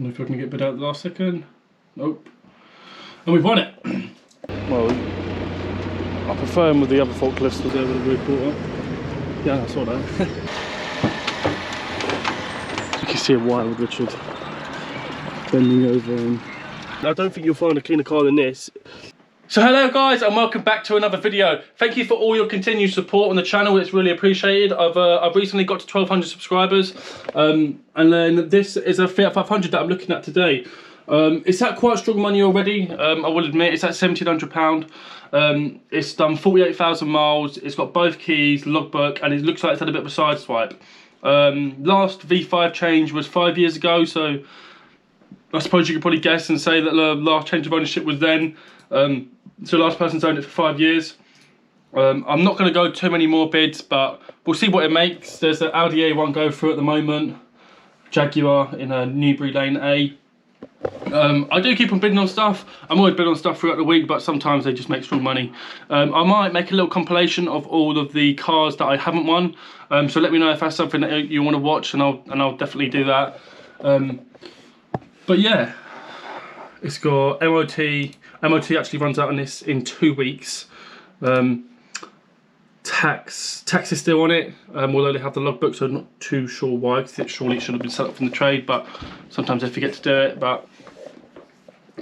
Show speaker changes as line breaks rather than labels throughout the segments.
And if I can get bid out at the last second. Nope. And we've won it. Well, I prefer him with the other forklifts because they're a really quarter. Yeah, I saw that. You can see a wild Richard bending over him. I don't think you'll find a cleaner car than this. So hello guys, and welcome back to another video. Thank you for all your continued support on the channel. It's really appreciated. I've recently got to 1,200 subscribers, and then this is a Fiat 500 that I'm looking at today. It's at quite strong money already. I will admit it's at £1,700. It's done 48,000 miles. It's got both keys, logbook, and it looks like it's had a bit of a side swipe. Last V5 change was 5 years ago, so I suppose you could probably guess and say that the last change of ownership was then. So the last person's owned it for 5 years. I'm not going to go too many more bids, but we'll see what it makes. There's an Audi A1 go through at the moment, Jaguar in a Newbury Lane A. I do keep on bidding on stuff. I'm always bidding on stuff throughout the week, but sometimes they just make strong money. I might make a little compilation of all of the cars that I haven't won. So let me know if that's something that you want to watch, and I'll definitely do that. But yeah, it's got MOT. MOT actually runs out on this in 2 weeks. Tax is still on it, although they have the logbook, so I'm not too sure why, because it surely should have been set up from the trade, but sometimes they forget to do it. But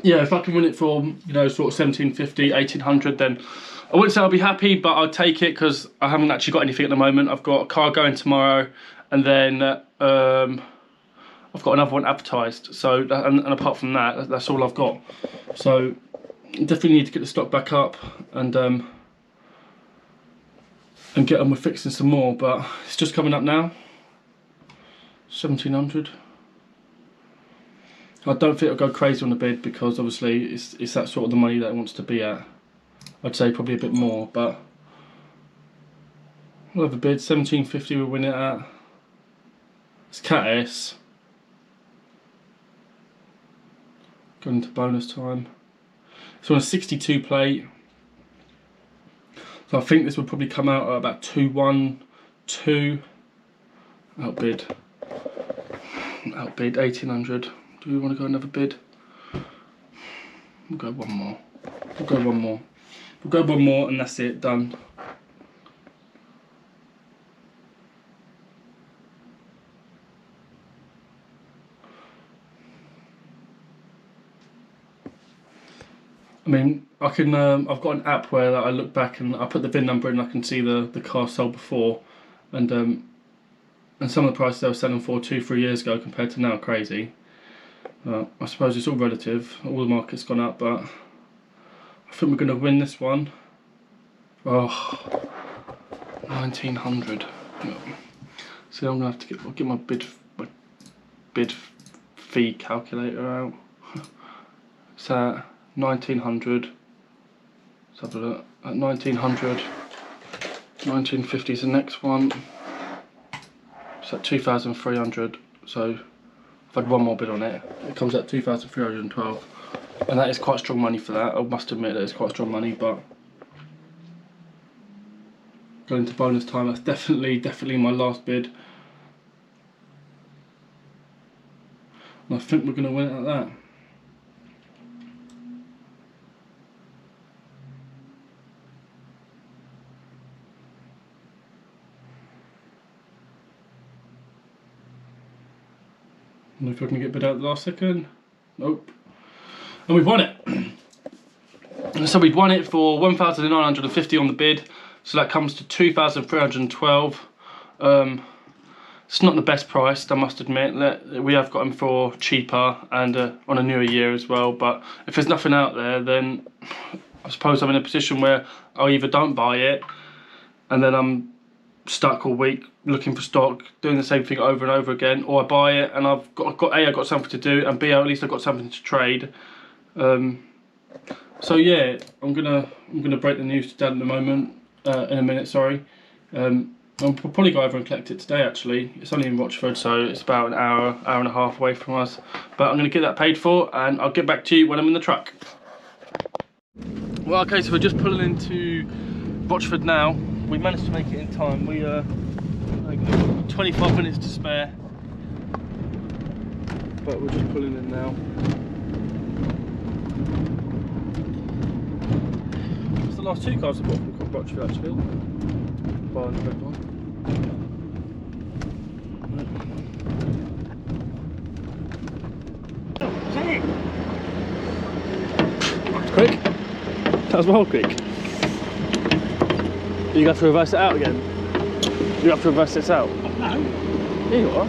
yeah, if I can win it for, you know, sort of 1,750, 1,800, then I wouldn't say I'll be happy, but I'll take it, because I haven't actually got anything at the moment. I've got a car going tomorrow, and then I've got another one advertised. So and apart from that, that's all I've got. So definitely need to get the stock back up and get on with fixing some more, but it's just coming up now. 1,700. I don't think I'll go crazy on the bid, because obviously it's that sort of the money that it wants to be at. I'd say probably a bit more, but we'll have a bid. 1,750 we'll win it at. It's Cat S. Going into bonus time. It's on a 62 plate. So I think this would probably come out at about 212. Outbid 1,800. Do we want to go another bid? We'll go one more. We'll go one more, and that's it, done. I mean, I can. I've got an app where I look back and I put the VIN number in, and I can see the car sold before, and some of the prices they were selling for 2-3 years ago compared to now are crazy. I suppose it's all relative. All the market's gone up, but I think we're going to win this one. Oh, 1,900. So I'm going to have to get my bid fee calculator out. So 1,900. Let's have a look. At 1,900, 1,950 is the next one. It's at 2,300. So I've had one more bid on it. It comes at 2,312, and that is quite strong money for that. I must admit that it's quite strong money, but going into bonus time, that's definitely my last bid. And I think we're going to win it at that. And if I can get bid out at the last second. Nope. And we've won it. So we've won it for 1,950 on the bid. So that comes to 2,312. It's not the best price, I must admit. We have got them for cheaper and on a newer year as well. But if there's nothing out there, then I suppose I'm in a position where I either don't buy it, and then I'm stuck all week looking for stock, doing the same thing over and over again, or I buy it and I've got something to do, and B, at least I've got something to trade. So yeah, I'm gonna break the news to Dad in a minute. Sorry. I'll probably go over and collect it today. Actually, it's only in Rochford, so it's about an hour and a half away from us. But I'm gonna get that paid for, and I'll get back to you when I'm in the truck. Well, okay, so we're just pulling into Rochford now. We managed to make it in time. We like 25 minutes to spare. but we're just pulling in now. It's the last 2 cars I bought from COPART actually. Bar and the red one. Quick. That was well quick. You have to reverse it out again. You have to reverse this out.
No.
Yeah, you are.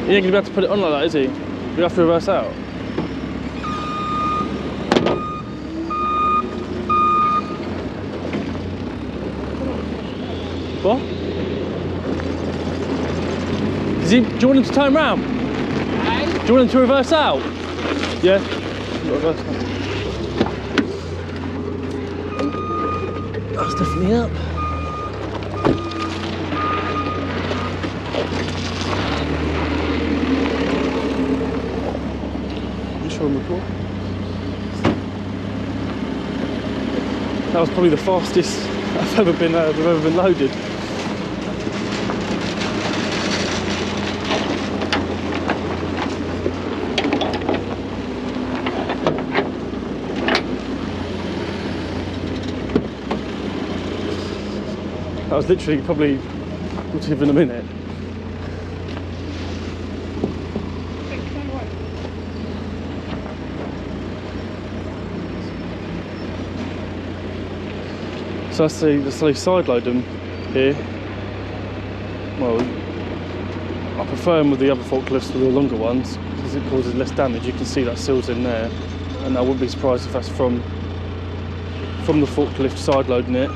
He ain't gonna be able to put it on like that, is he? You have to reverse out. What? Do you want him to turn round? Do you want him to reverse out? Yeah. Reverse out. That's definitely up. That was probably the fastest I've ever been loaded. That was literally probably not even a minute. So that's the side load them here. Well, I prefer them with the other forklifts, with the longer ones, because it causes less damage. You can see that seal's in there, and I wouldn't be surprised if that's from the forklift side loading it.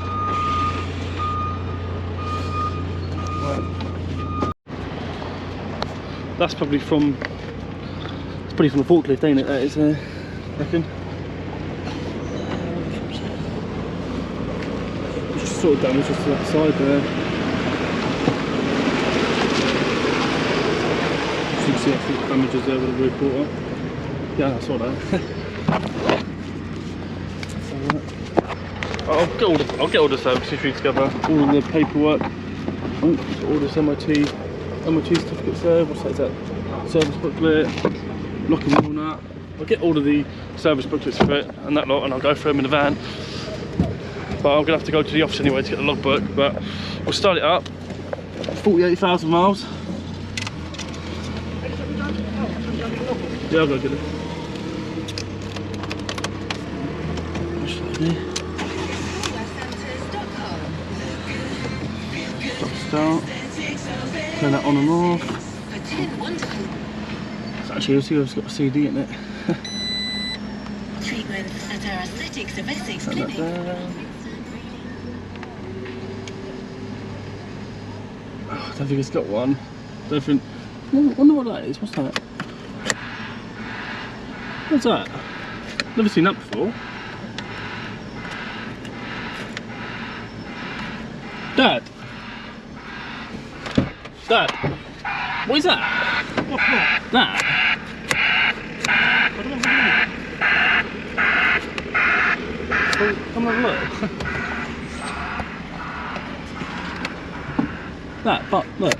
That's probably from the forklift, ain't it? That is, I reckon. Just sort of damage just to that side there. As you can see, I think the damage is there with the rear quarter. Yeah, I saw that. I'll get all the service history together, all of the paperwork, all this MOT certificates there. What's that? Is that service booklet, locking wheel nut? I'll get all of the service booklets for it and that lot, and I'll go through them in the van. But I'm gonna have to go to the office anyway to get the logbook. But we'll start it up. 48,000 miles. Yeah, I'll go get it. Start. Turn that on and off. So actually, you'll see it's got a CD in it.
Treatment at our Aesthetics of Essex Clinic.
Oh, I don't think it's got one. I wonder what that is. What's that? What's that? Never seen that before. Dad. Dad, what is that?
What?
That? Come and have a look. That, but look.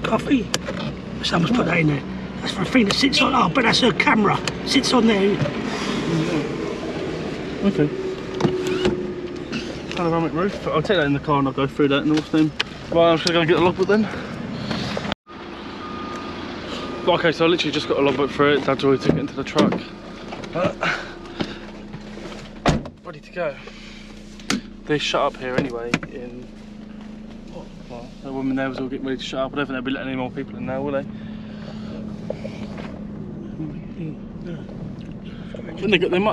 Coffee? Someone's put that in there. That's for a thing that sits on. Oh, but that's her camera. Sits on there.
Okay. Panoramic roof. I'll take that in the car and I'll go through that and all them. Right, I'm just gonna go get the logbook then. Okay, so I literally just got a logbook for it. Dad's already took it into the truck. Ready to go. They shut up here anyway in... Well, the woman there was all getting ready to shut up. I don't think they'll be letting any more people in now, will they?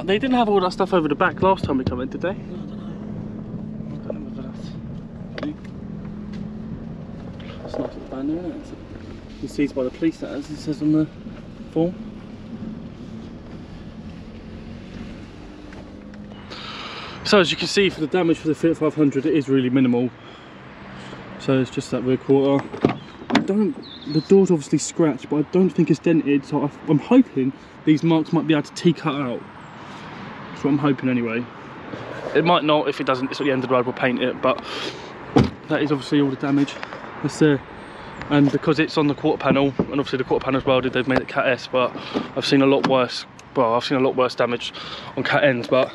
They didn't have all that stuff over the back last time we come in, did they? It's nice at the van there, isn't it? You see it's by the police, that as it says on the form. So as you can see, for the damage for the Fiat 500, it is really minimal. So it's just that rear quarter. The door's obviously scratched, but I don't think it's dented, so I'm hoping these marks might be able to cut out. That's what I'm hoping anyway. It might not. If it doesn't, it's at the end of the road, we'll paint it, but that is obviously all the damage. That's the And because it's on the quarter panel, and obviously the quarter panel's welded, they've made it Cat S, but I've seen a lot worse, well, I've seen a lot worse damage on Cat Ns, but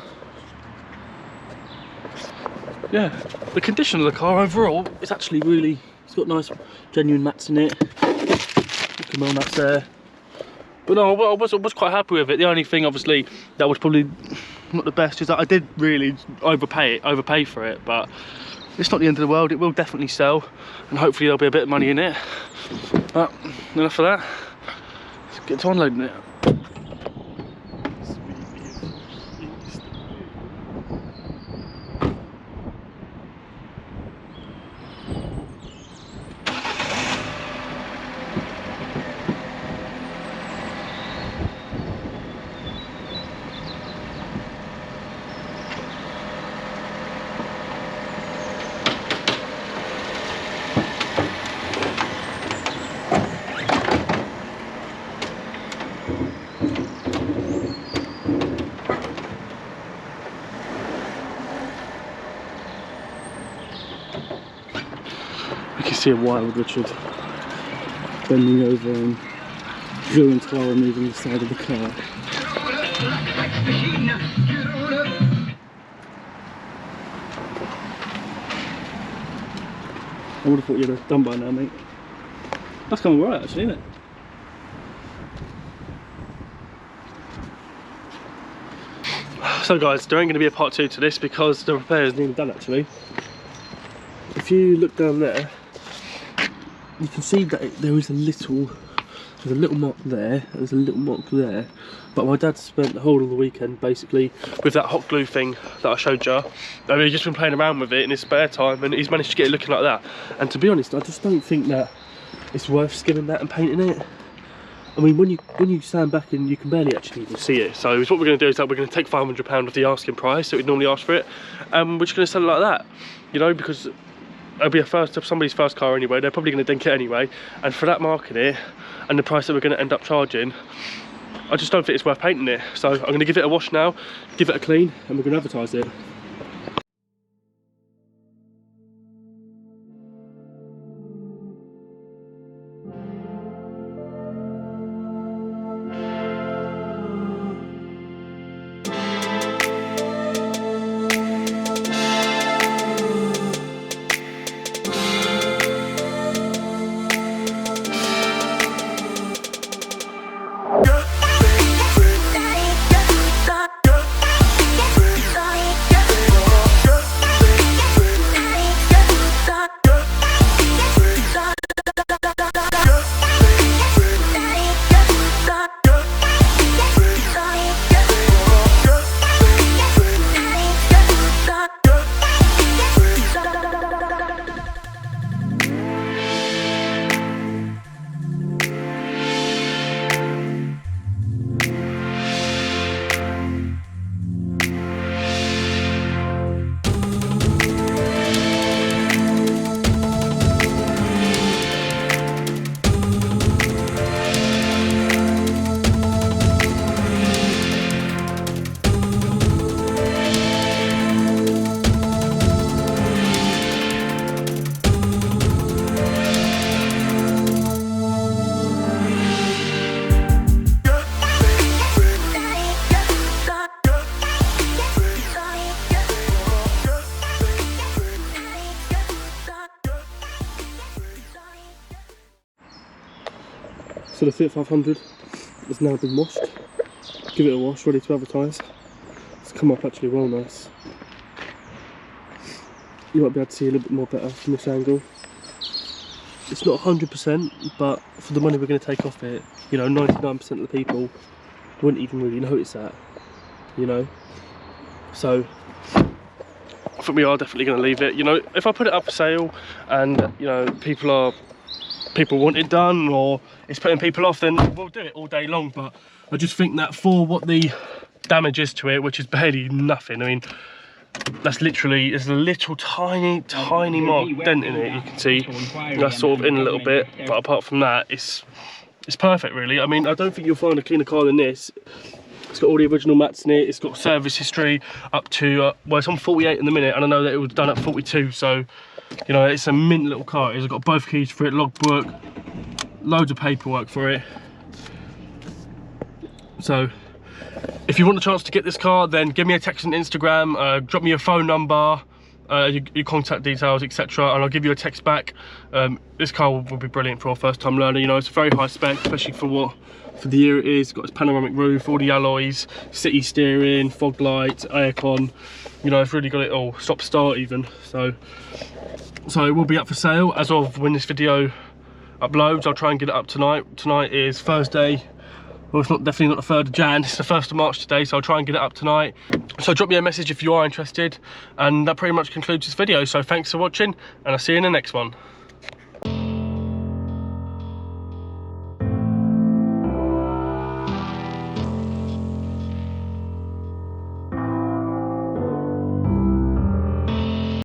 yeah, the condition of the car overall is actually really, it's got nice genuine mats in it, Camel mats there. But no, I was quite happy with it. The only thing obviously that was probably not the best is that I did really overpay for it, but it's not the end of the world. It will definitely sell, and hopefully there'll be a bit of money in it. But enough of that, let's get to unloading it. You can see a wild Richard bending over and drilling tile removing the side of the car. I would have thought you'd have done by now, mate. That's kind of right, actually, isn't it? So guys, there ain't going to be a part 2 to this because the repair is nearly done actually. If you look down there, you can see that there's a little mark there, there's a little mark there. But my dad spent the whole of the weekend basically with that hot glue thing that I showed you. I mean, he's just been playing around with it in his spare time and he's managed to get it looking like that. And to be honest, I just don't think that it's worth skimming that and painting it. I mean, when you stand back and you can barely actually even see it. So what we're going to do is that we're going to take £500 of the asking price that we'd normally ask for it, and we're just going to sell it like that, you know, because it'll be somebody's first car anyway. They're probably going to dink it anyway, and for that mark in it and the price that we're going to end up charging, I just don't think it's worth painting it. So I'm going to give it a wash now, give it a clean, and we're going to advertise it. So the Fiat 500 has now been washed. Give it a wash, ready to advertise. It's come up actually well nice. You might be able to see a little bit more better from this angle. It's not 100%, but for the money we're going to take off it, you know, 99% of the people wouldn't even really notice that, you know. So I think we are definitely going to leave it. You know, if I put it up for sale and, you know, people want it done or it's putting people off, then we'll do it all day long. But I just think that for what the damage is to it, which is barely nothing, I mean, that's literally, there's a little tiny mark dent in it, you can see. That's sort of in a little bit, but apart from that, it's perfect really. I mean, I don't think you'll find a cleaner car than this. It's got all the original mats in it, it's got service history up to, well, it's on 48 in the minute, and I know that it was done at 42, so You know, it's a mint little car. It's got both keys for it, logbook, loads of paperwork for it. So if you want the chance to get this car, then give me a text on Instagram, drop me your phone number, your contact details, etc., and I'll give you a text back. This car will be brilliant for a first time learner. You know, it's a very high spec, especially for the year it is. It's got its panoramic roof, all the alloys, city steering, fog lights, aircon. You know, it's really got it all, stop start even. So it will be up for sale as of when this video uploads. I'll try and get it up tonight. Tonight is Thursday. Well, it's definitely not the 3rd of Jan, it's the 1st of March today, so I'll try and get it up tonight. So drop me a message if you are interested, and that pretty much concludes this video. So thanks for watching, and I'll see you in the next one.